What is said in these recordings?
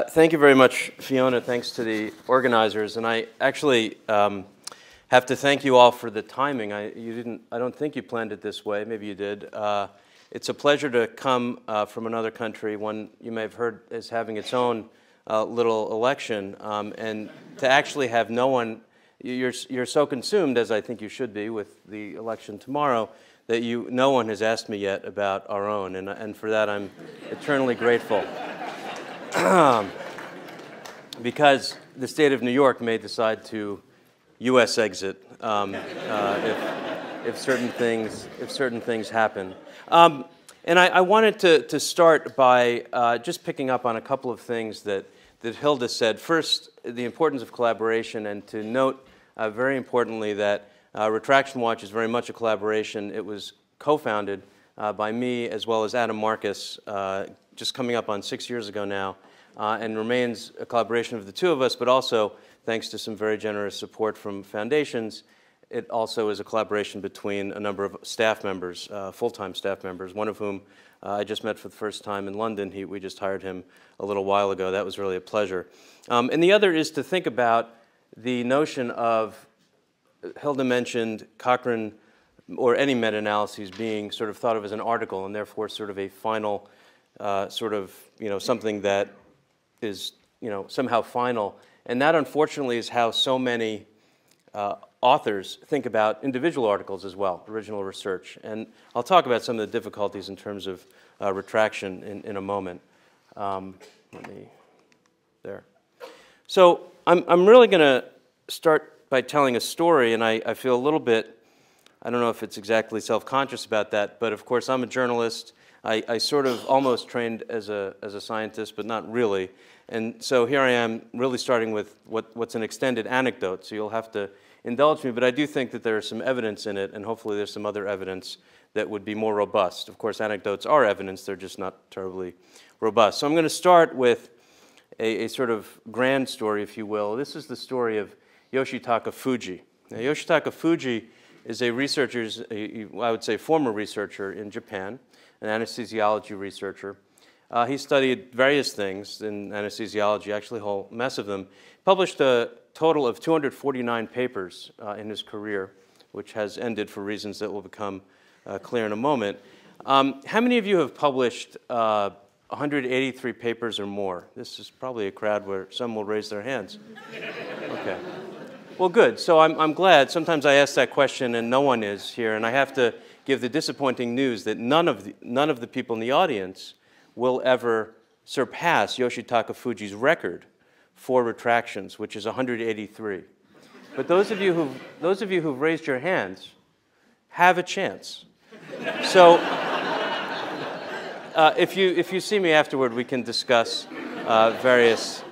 Thank you very much, Fiona. Thanks to the organizers. And I actually have to thank you all for the timing. I don't think you planned it this way. Maybe you did. It's a pleasure to come from another country, one you may have heard is having its own little election, and to actually have no one, you're so consumed, as I think you should be, with the election tomorrow, that no one has asked me yet about our own, and for that I'm eternally grateful. Because the state of New York may decide to U.S. exit if certain things happen. And I wanted to start by just picking up on a couple of things that Hilda said. First, the importance of collaboration, and to note very importantly that Retraction Watch is very much a collaboration. It was co-founded by me as well as Adam Marcus just coming up on 6 years ago now, and remains a collaboration of the two of us, but also thanks to some very generous support from foundations. It also is a collaboration between a number of staff members, full-time staff members, one of whom I just met for the first time in London. We just hired him a little while ago. That was really a pleasure. And the other is to think about the notion of, Hilda mentioned Cochrane or any meta-analyses being sort of thought of as an article, and therefore sort of a final something that is somehow final. And that unfortunately is how so many authors think about individual articles as well, original research. And I'll talk about some of the difficulties in terms of retraction in a moment. So I'm really going to start by telling a story, and I feel a little bit, I don't know if it's exactly self-conscious about that, but of course I'm a journalist. I sort of almost trained as a scientist, but not really. And so here I am really starting with what's an extended anecdote, so you'll have to indulge me, but I do think that there's some evidence in it, and hopefully there's some other evidence that would be more robust. Of course, anecdotes are evidence, they're just not terribly robust. So I'm going to start with a sort of grand story, if you will. This is the story of Yoshitaka Fujii. Now, Yoshitaka Fujii is a researcher, I would say former researcher in Japan, an anesthesiology researcher. He studied various things in anesthesiology, actually a whole mess of them. Published a total of 249 papers in his career, which has ended for reasons that will become clear in a moment. How many of you have published 183 papers or more? This is probably a crowd where some will raise their hands. Okay. Well, good. So I'm glad. Sometimes I ask that question and no one is here, and I have to give the disappointing news that none of the people in the audience will ever surpass Yoshitaka Fujii's record for retractions, which is 183. But those of you who've raised your hands have a chance. So if you see me afterward, we can discuss various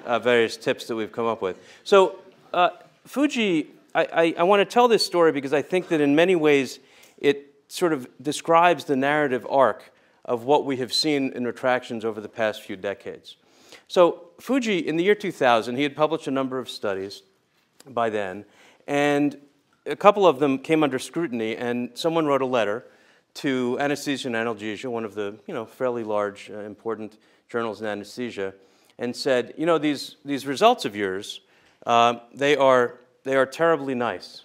tips that we've come up with. So Fujii, I want to tell this story because I think that in many ways it sort of describes the narrative arc of what we have seen in retractions over the past few decades. So Fujii, in the year 2000, he had published a number of studies by then, and a couple of them came under scrutiny, and someone wrote a letter to Anesthesia and Analgesia, one of the fairly large, important journals in anesthesia, and said, these results of yours, they are terribly nice.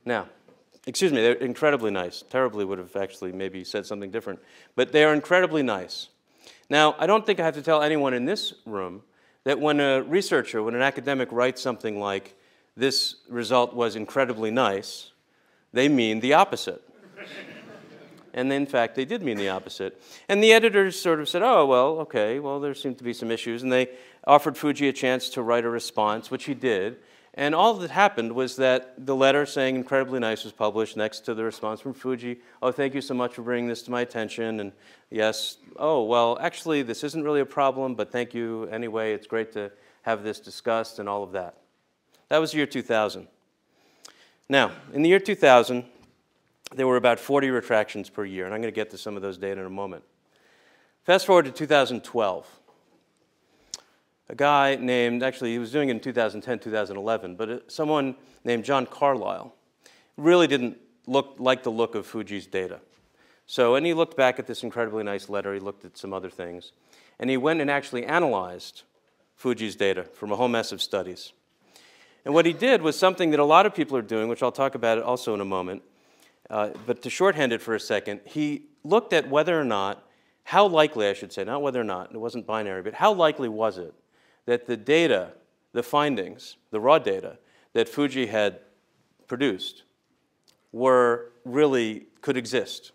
Now, excuse me, they're incredibly nice. Terribly would have actually maybe said something different, but they are incredibly nice. Now, I don't think I have to tell anyone in this room that when a researcher, when an academic writes something like, this result was incredibly nice, they mean the opposite. And in fact, they did mean the opposite. And the editors sort of said, oh, well, okay, well, there seem to be some issues. And they offered Fujii a chance to write a response, which he did. And all that happened was that the letter saying incredibly nice was published next to the response from Fujii. Oh, thank you so much for bringing this to my attention. And yes, oh, well, actually, this isn't really a problem, but thank you anyway. It's great to have this discussed and all of that. That was the year 2000. Now, in the year 2000, there were about 40 retractions per year, and I'm going to get to some of those data in a moment. Fast forward to 2012. A guy named, actually he was doing it in 2010, 2011, but someone named John Carlisle really didn't like the look of Fujii's data. So, and he looked back at this incredibly nice letter, he looked at some other things, And he went and actually analyzed Fuji's data from a whole mess of studies. And what he did was something that a lot of people are doing, which I'll talk about also in a moment. But to shorthand it for a second, he looked at whether or not, how likely, I should say, not whether or not, it wasn't binary, but how likely was it that the data, the findings, the raw data that Fuji had produced could exist,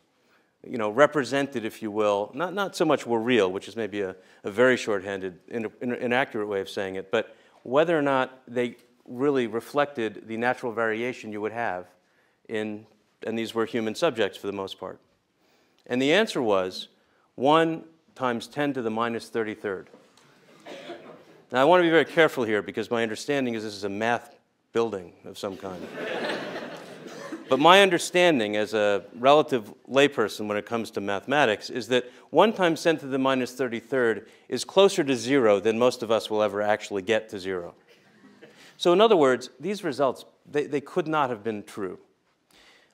represented, if you will, not so much were real, which is maybe a very shorthanded, inaccurate way of saying it, but whether or not they really reflected the natural variation you would have and these were human subjects for the most part. And the answer was 1 times 10 to the minus 33rd. Now, I want to be very careful here because my understanding is this is a math building of some kind. But my understanding as a relative layperson when it comes to mathematics is that 1 times 10 to the minus 33rd is closer to 0 than most of us will ever actually get to 0. So in other words, these results, they could not have been true.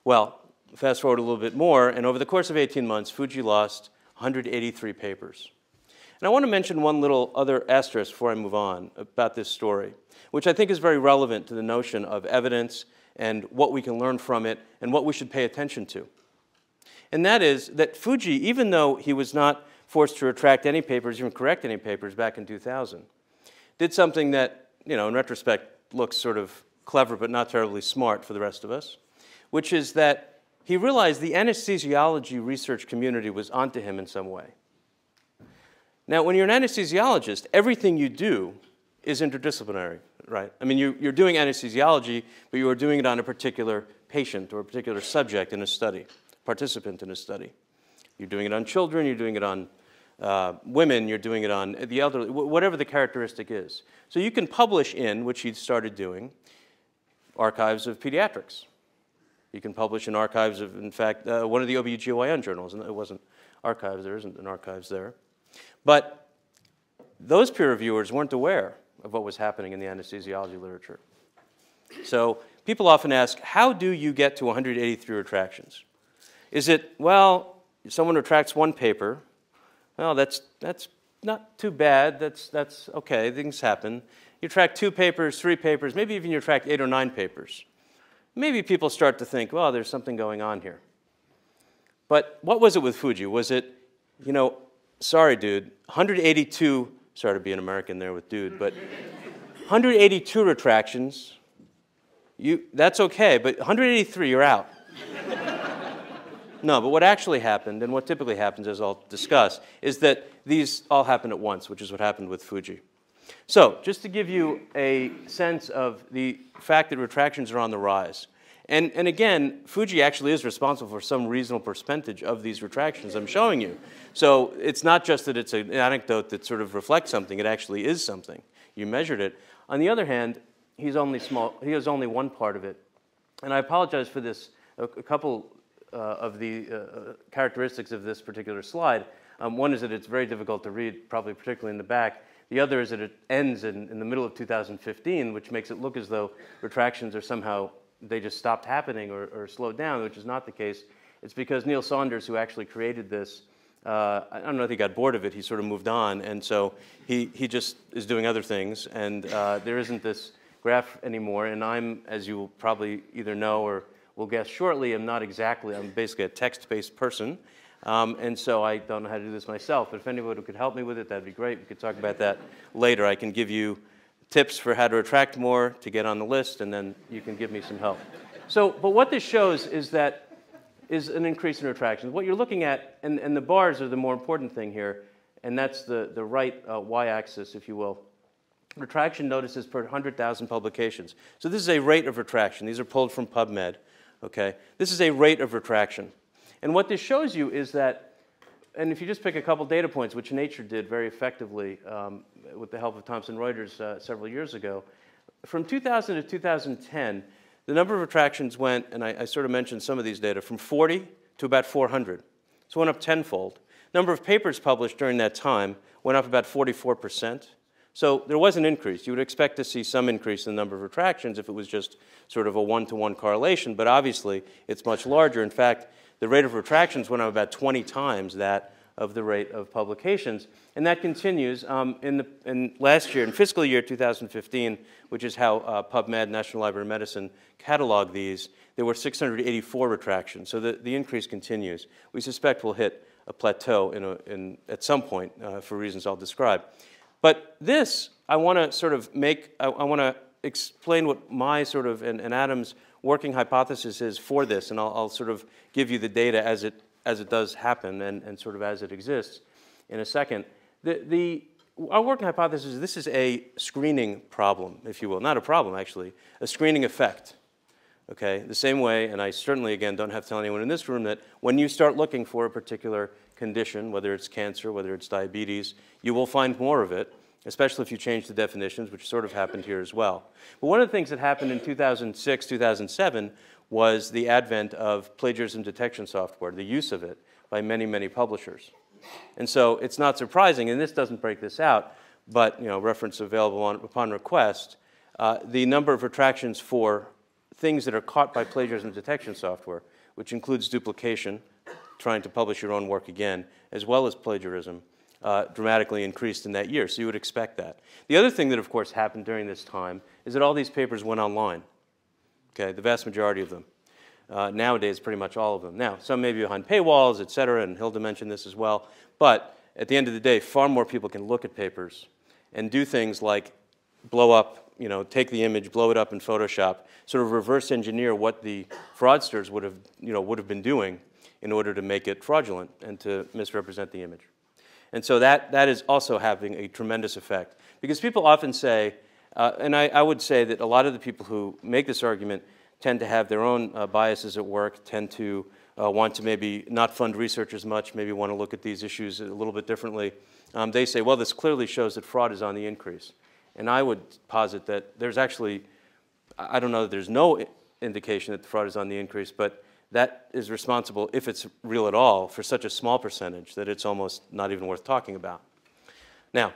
Well, fast forward a little bit more, and over the course of 18 months, Fuji lost 183 papers. And I want to mention one little other asterisk before I move on about this story, which I think is very relevant to the notion of evidence and what we can learn from it and what we should pay attention to. And that is that Fuji, even though he was not forced to retract any papers, even correct any papers back in 2000, did something that, in retrospect, looks sort of clever but not terribly smart for the rest of us, which is that he realized the anesthesiology research community was onto him in some way. Now, when you're an anesthesiologist, everything you do is interdisciplinary, right? I mean, you're doing anesthesiology, but you are doing it on a particular patient or a particular subject in a study, participant in a study. You're doing it on children, you're doing it on women, you're doing it on the elderly, whatever the characteristic is. So you can publish in, which he started doing, archives of pediatrics. You can publish in archives of, in fact, one of the OBGYN journals, and it wasn't archives, there isn't an archives there. But those peer reviewers weren't aware of what was happening in the anesthesiology literature. So people often ask, how do you get to 183 retractions? Is it, well, someone retracts one paper, well, that's not too bad, that's okay, things happen. You track 2 papers, 3 papers, maybe even you track 8 or 9 papers. Maybe people start to think, well, there's something going on here. But what was it with Fuji? Was it, sorry, dude, 182, sorry to be an American there with dude, but 182 retractions, that's okay, but 183, you're out. No, but what actually happened, and what typically happens, as I'll discuss, is that these all happened at once, which is what happened with Fuji. So, just to give you a sense of the fact that retractions are on the rise. And again, Fuji actually is responsible for some reasonable percentage of these retractions I'm showing you. So it's not just that it's an anecdote that sort of reflects something, it actually is something. You measured it. On the other hand, he is only one part of it. And I apologize for this, a couple of the characteristics of this particular slide. One is that it's very difficult to read, probably particularly in the back. The other is that it ends in the middle of 2015, which makes it look as though retractions are somehow, they just stopped happening or slowed down, which is not the case. It's because Neil Saunders, who actually created this, I don't know if he got bored of it, he sort of moved on, and so he just is doing other things, and there isn't this graph anymore, and I'm, as you will probably either know or will guess shortly, I'm basically a text-based person. And so I don't know how to do this myself, but if anybody could help me with it, that'd be great. We could talk about that later. I can give you tips for how to attract more to get on the list, and then you can give me some help. So, but what this shows is an increase in retractions. What you're looking at, and the bars are the more important thing here, and that's the right y-axis, if you will. Retraction notices per 100,000 publications. So this is a rate of retraction. These are pulled from PubMed, okay? This is a rate of retraction. And what this shows you is that, and if you just pick a couple data points, which Nature did very effectively with the help of Thomson Reuters several years ago, from 2000 to 2010, the number of retractions went, and I sort of mentioned some of these data, from 40 to about 400. So it went up tenfold. Number of papers published during that time went up about 44%. So there was an increase. You would expect to see some increase in the number of retractions if it was just sort of a one-to-one correlation, but obviously it's much larger. In fact, the rate of retractions went up about 20 times that of the rate of publications. And that continues in last year, in fiscal year 2015, which is how PubMed, National Library of Medicine, cataloged these, there were 684 retractions. So the increase continues. We suspect we'll hit a plateau at some point for reasons I'll describe. But this, I want to sort of I want to explain what my sort of, and Adam's working hypothesis is for this, and I'll sort of give you the data as it does happen and sort of as it exists in a second. Our working hypothesis is this is a screening problem, if you will. Not a problem, actually, a screening effect. Okay, the same way, and I certainly, again, don't have to tell anyone in this room that when you start looking for a particular condition, whether it's cancer, whether it's diabetes, you will find more of it, especially if you change the definitions, which sort of happened here as well. But one of the things that happened in 2006, 2007 was the advent of plagiarism detection software, the use of it by many, many publishers. And so it's not surprising, and this doesn't break this out, but reference available upon request, the number of retractions for things that are caught by plagiarism detection software, which includes duplication, trying to publish your own work again, as well as plagiarism, dramatically increased in that year. So you would expect that. The other thing that, of course, happened during this time is that all these papers went online. Okay, the vast majority of them. Nowadays, pretty much all of them. Now, some may be behind paywalls, et cetera, and Hilda mentioned this as well. But at the end of the day, far more people can look at papers and do things like blow up, take the image, blow it up in Photoshop, sort of reverse engineer what the fraudsters would have been doing in order to make it fraudulent and to misrepresent the image. And so that is also having a tremendous effect. Because people often say, and I would say that a lot of the people who make this argument tend to have their own biases at work, tend to want to maybe not fund research as much, maybe want to look at these issues a little bit differently. They say, well, this clearly shows that fraud is on the increase. And I would posit that there's actually, I don't know that there's no indication that the fraud is on the increase, but that is responsible, if it's real at all, for such a small percentage that it's almost not even worth talking about. Now,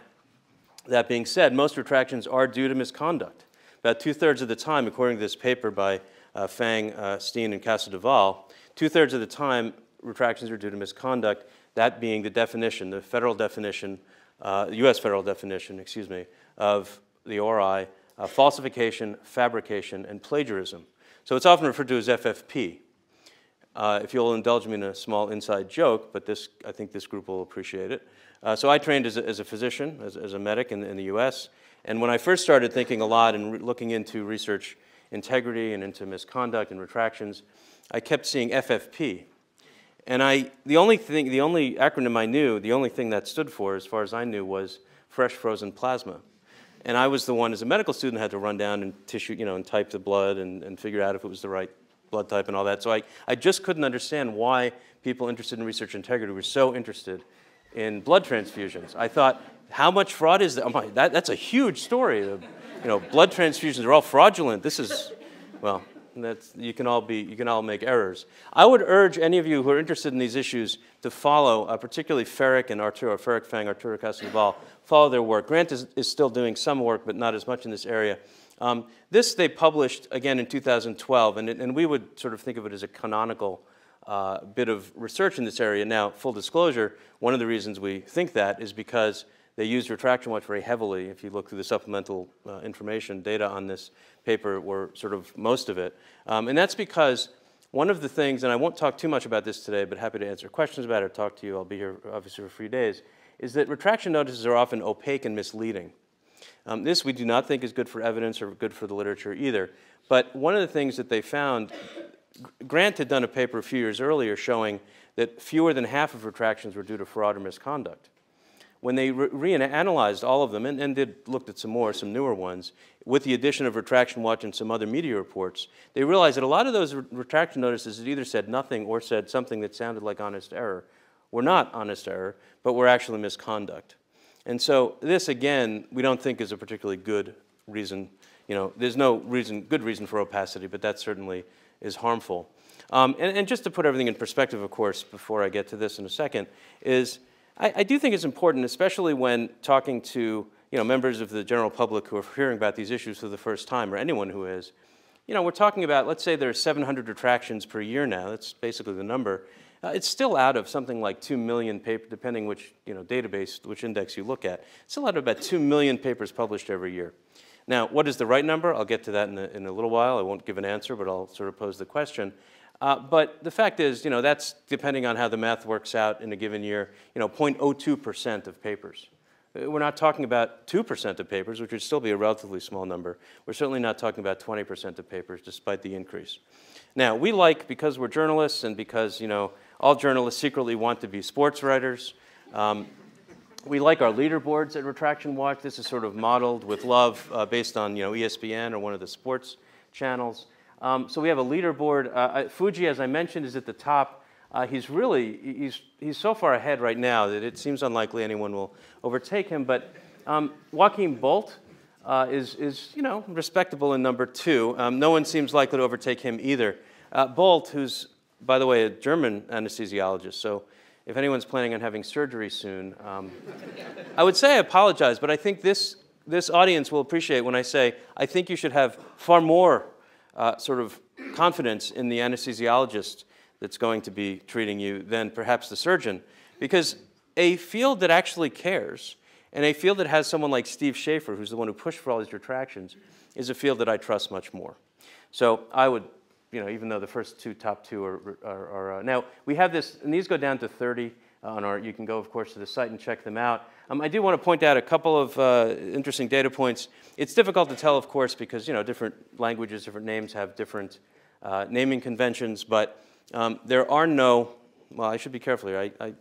that being said, most retractions are due to misconduct. About 2/3 of the time, according to this paper by Fang, Steen, and Casadevall, 2/3 of the time retractions are due to misconduct, that being the definition, the federal definition, the US federal definition, excuse me, of the ORI, falsification, fabrication, and plagiarism. So it's often referred to as FFP. If you'll indulge me in a small inside joke, but I think this group will appreciate it. So I trained as a physician, as a medic in the US, and when I first started thinking a lot and looking into research integrity and into misconduct and retractions, I kept seeing FFP. And the only acronym I knew, the only thing that stood for, as far as I knew, was fresh frozen plasma. And I was the one, as a medical student, had to run down and and type the blood and figure out if it was the right blood type and all that. So I just couldn't understand why people interested in research integrity were so interested in blood transfusions. I thought, how much fraud is that? Oh that's a huge story. Blood transfusions are all fraudulent. This is, well, you can all make errors. I would urge any of you who are interested in these issues to follow, particularly Ferrick and Arturo, Ferrick, Fang, Arturo Casadevall, follow their work. Grant is still doing some work, but not as much in this area. This they published again in 2012, and we would sort of think of it as a canonical bit of research in this area. Now, full disclosure, one of the reasons we think that is because they used retraction watch very heavily. If you look through the supplemental information, data on this paper were sort of most of it. And that's because one of the things, and I won't talk too much about this today, but happy to answer questions about it or talk to you. I'll be here obviously for a few days, is that retraction notices are often opaque and misleading. This we do not think is good for evidence or good for the literature either. But one of the things that they found, Grant had done a paper a few years earlier showing that fewer than half of retractions were due to fraud or misconduct. When they reanalyzed all of them and looked at some newer ones, with the addition of Retraction Watch and some other media reports, they realized that a lot of those retraction notices that either said nothing or said something that sounded like honest error were not honest error, but were actually misconduct. And so this, again, we don't think is a particularly good reason. There's no good reason for opacity, but that certainly is harmful. And just to put everything in perspective, of course, before I get to this in a second, is I do think it's important, especially when talking to members of the general public who are hearing about these issues for the first time, or anyone who is, we're talking about, let's say there's 700 retractions per year now. That's basically the number. It's still out of something like 2 million papers, depending which database, which index you look at. It's still out of about 2 million papers published every year. Now, what is the right number? I'll get to that in a little while. I won't give an answer, but I'll sort of pose the question. But the fact is, that's depending on how the math works out in a given year, 0.02% of papers. We're not talking about 2% of papers, which would still be a relatively small number. We're certainly not talking about 20% of papers, despite the increase. Now, we like, because we're journalists and because, all journalists secretly want to be sports writers, we like our leaderboards at Retraction Watch. This is sort of modeled with love based on, ESPN or one of the sports channels. So we have a leaderboard. Fuji, as I mentioned, is at the top. He's so far ahead right now that it seems unlikely anyone will overtake him. But Joachim Bolt is respectable in number 2. No one seems likely to overtake him either. Bolt, who's, by the way, a German anesthesiologist, so if anyone's planning on having surgery soon, I would say I apologize, but I think this audience will appreciate when I say I think you should have far more sort of confidence in the anesthesiologist that's going to be treating you than perhaps the surgeon. Because a field that actually cares, and a field that has someone like Steve Schaefer, who's the one who pushed for all these retractions, is a field that I trust much more. So I would, even though the first top two are now, we have this, and these go down to 30 on our, you can go, of course, to the site and check them out. I do want to point out a couple of interesting data points. It's difficult to tell, of course, because, different languages, different names have different naming conventions, but there are no, well, I should be careful here. I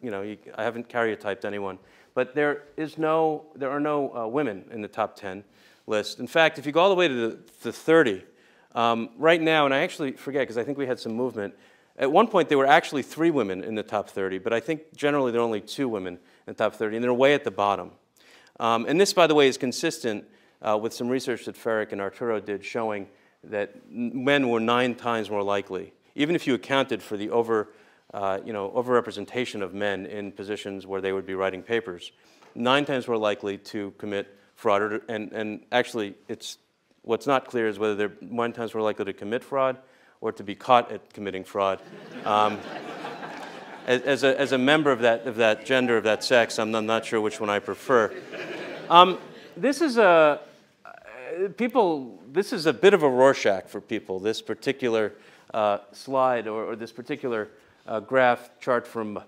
haven't karyotyped anyone, but there are no women in the top 10 list. In fact, if you go all the way to the 30, right now, and I actually forget because I think we had some movement. At one point, there were actually 3 women in the top 30, but I think generally there are only 2 women in the top 30, and they're way at the bottom. And this, by the way, is consistent with some research that Ferrick and Arturo did showing that men were 9 times more likely, even if you accounted for the overrepresentation of men in positions where they would be writing papers, 9 times more likely to commit fraud. And actually, what's not clear is whether they're 9 times more likely to commit fraud or to be caught at committing fraud. As a member of that gender, of that sex, I'm not sure which one I prefer. This is a bit of a Rorschach for people, this particular slide or this particular graph chart from,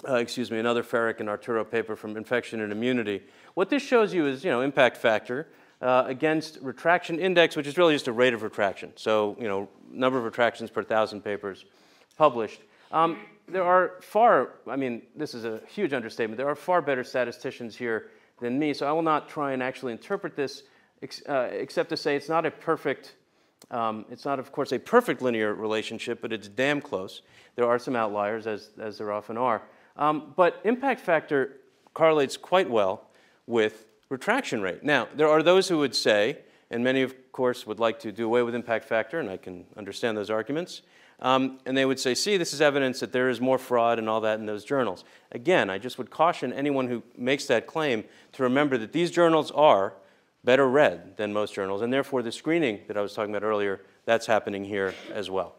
another Ferrick and Arturo paper from Infection and Immunity. What this shows you is, impact factor against retraction index, which is really just a rate of retraction. So, number of retractions per 1,000 papers published. There are this is a huge understatement. There are far better statisticians here than me, so I will not try and actually interpret this except to say it's not a perfect, it's not, of course, a perfect linear relationship, but it's damn close. There are some outliers, as there often are. But impact factor correlates quite well with retraction rate. Now, there are those who would say, and many, of course, would like to do away with impact factor, and I can understand those arguments, and they would say, see, this is evidence that there is more fraud and all that in those journals. Again, I just would caution anyone who makes that claim to remember that these journals are better read than most journals, and therefore the screening that I was talking about earlier, that's happening here as well.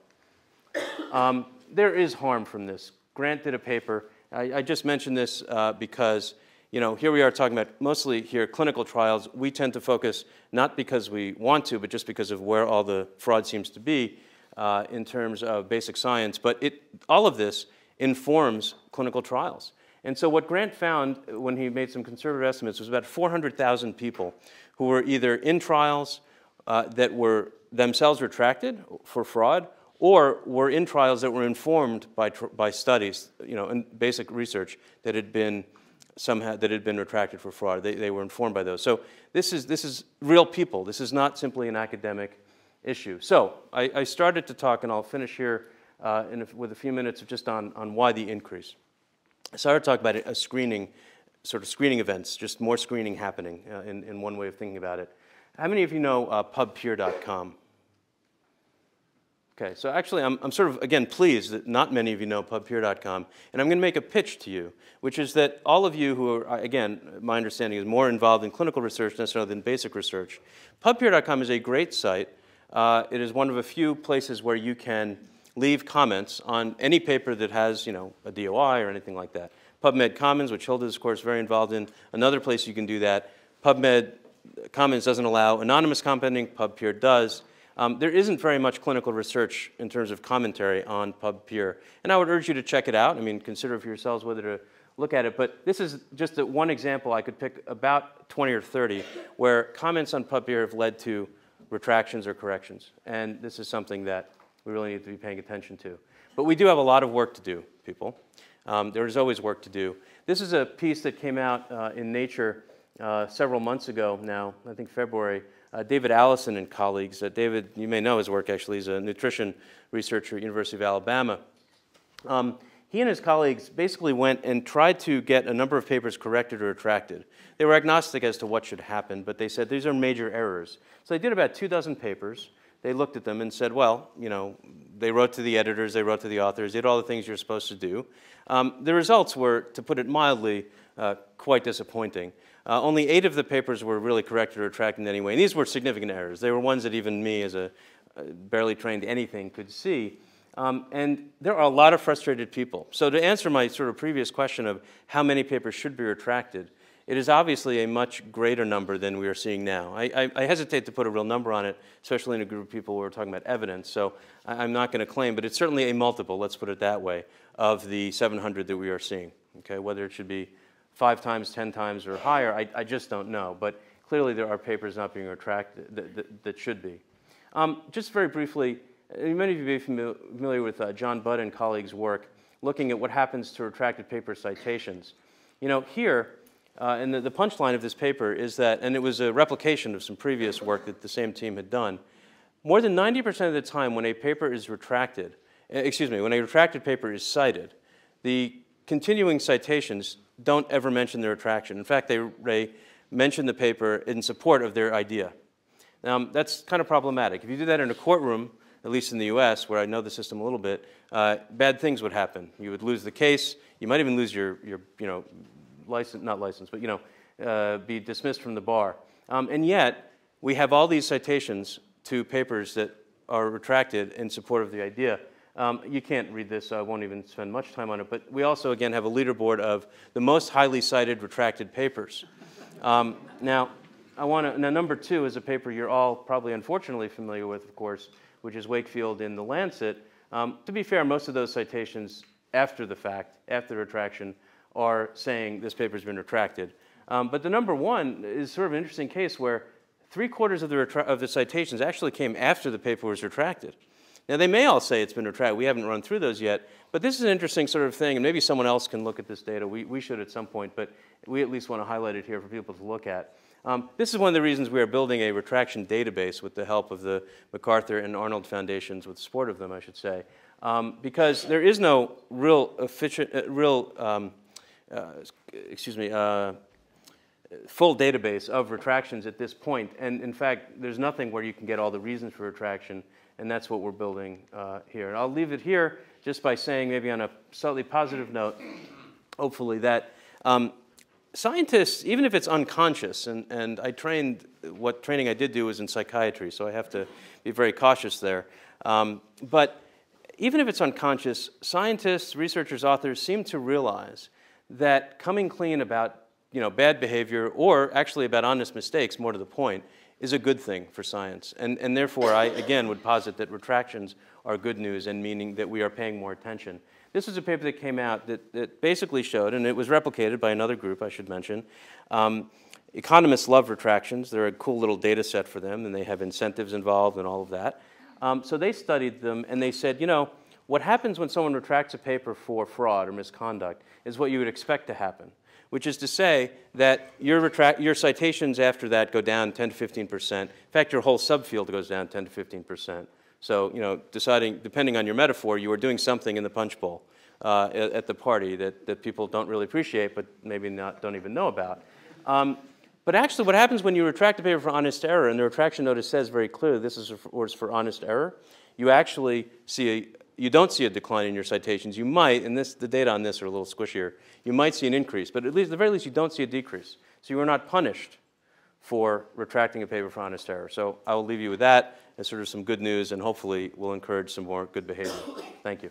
There is harm from this. Grant did a paper. I just mentioned this because here we are talking about mostly here clinical trials. We tend to focus not because we want to, but just because of where all the fraud seems to be in terms of basic science. But all of this informs clinical trials. And so what Grant found when he made some conservative estimates was about 400,000 people who were either in trials that were themselves retracted for fraud, or were in trials that were informed by studies, and basic research that had been retracted for fraud. They were informed by those. So this is real people. This is not simply an academic issue. So I started to talk, and I'll finish here with a few minutes just on why the increase. I started to talk about a screening, sort of screening events, just more screening happening in one way of thinking about it. How many of you know pubpeer.com? Okay, so actually I'm sort of, again, pleased that not many of you know pubpeer.com, and I'm going to make a pitch to you, which is that all of you who are, again, my understanding is more involved in clinical research necessarily than basic research. Pubpeer.com is a great site it is one of a few places where you can leave comments on any paper that has, a DOI or anything like that. PubMed Commons, which Hilda is, of course, very involved in, another place you can do that. PubMed Commons doesn't allow anonymous commenting, PubPeer does. There isn't very much clinical research in terms of commentary on PubPeer, and I would urge you to check it out. I mean, consider for yourselves whether to look at it, but this is just one example. I could pick about 20 or 30 where comments on PubPeer have led to retractions or corrections, and this is something that we really need to be paying attention to. But we do have a lot of work to do, people. There is always work to do. This is a piece that came out in Nature several months ago now, I think February. David Allison and colleagues. David, you may know his work actually. He's a nutrition researcher at University of Alabama. He and his colleagues basically went and tried to get a number of papers corrected or retracted. They were agnostic as to what should happen, but they said these are major errors. So they did about 24 papers. They looked at them and said, well, they wrote to the editors, they wrote to the authors, did all the things you're supposed to do. The results were, to put it mildly, quite disappointing. Only 8 of the papers were really corrected or retracted anyway, and these were significant errors. They were ones that even me, as a barely trained anything, could see. And there are a lot of frustrated people. So to answer my sort of previous question of how many papers should be retracted, it is obviously a much greater number than we are seeing now. I hesitate to put a real number on it, especially in a group of people who are talking about evidence, so I'm not going to claim, but it's certainly a multiple, let's put it that way, of the 700 that we are seeing. Okay? Whether it should be 5 times, 10 times, or higher, I just don't know. But clearly there are papers not being retracted that should be. Just very briefly, many of you may be familiar with John Budd and colleagues' work looking at what happens to retracted paper citations. Here, and the punchline of this paper is that, and it was a replication of some previous work that the same team had done, more than 90% of the time when a paper is retracted, when a retracted paper is cited, the continuing citations don't ever mention the retraction. In fact, they mention the paper in support of their idea. Now, that's kind of problematic. If you do that in a courtroom, at least in the US, where I know the system a little bit, bad things would happen. You would lose the case. You might even lose your license, not license, but be dismissed from the bar. And yet, we have all these citations to papers that are retracted in support of the idea. You can't read this, so I won't even spend much time on it, but we also, again, have a leaderboard of the most highly cited retracted papers. Now, number 2 is a paper you're all probably unfortunately familiar with, of course, which is Wakefield in The Lancet. To be fair, most of those citations after the fact, after the retraction, are saying this paper's been retracted. But the number 1 is sort of an interesting case where 3/4 of the citations actually came after the paper was retracted. Now, they may all say it's been retracted. We haven't run through those yet. But this is an interesting sort of thing, and maybe someone else can look at this data. We should at some point, but we at least want to highlight it here for people to look at. This is one of the reasons we are building a retraction database with the help of the MacArthur and Arnold Foundations, with support of them, I should say, because there is no real full database of retractions at this point. And in fact, there's nothing where you can get all the reasons for retraction, and that's what we're building here. And I'll leave it here just by saying, maybe on a slightly positive note, hopefully, that scientists, even if it's unconscious, and what training I did do was in psychiatry, so I have to be very cautious there. But even if it's unconscious, scientists, researchers, authors seem to realize that coming clean about bad behavior, or actually about honest mistakes, more to the point, is a good thing for science. And therefore, I, again, would posit that retractions are good news, and meaning that we are paying more attention. This is a paper that came out that basically showed, and it was replicated by another group, I should mention. Economists love retractions. They're a cool little data set for them, and they have incentives involved and all of that. So they studied them, and they said, what happens when someone retracts a paper for fraud or misconduct is what you would expect to happen, which is to say that your citations after that go down 10 to 15%. In fact, your whole subfield goes down 10 to 15%. So, depending on your metaphor, you are doing something in the punch bowl at the party that people don't really appreciate, but maybe don't even know about. But actually, what happens when you retract a paper for honest error, and the retraction notice says very clearly this is for honest error, you actually you don't see a decline in your citations. You might, and the data on this are a little squishier, you might see an increase, but at the very least you don't see a decrease. So you are not punished for retracting a paper for honest error. So I will leave you with that as sort of some good news, and hopefully will encourage some more good behavior. Thank you.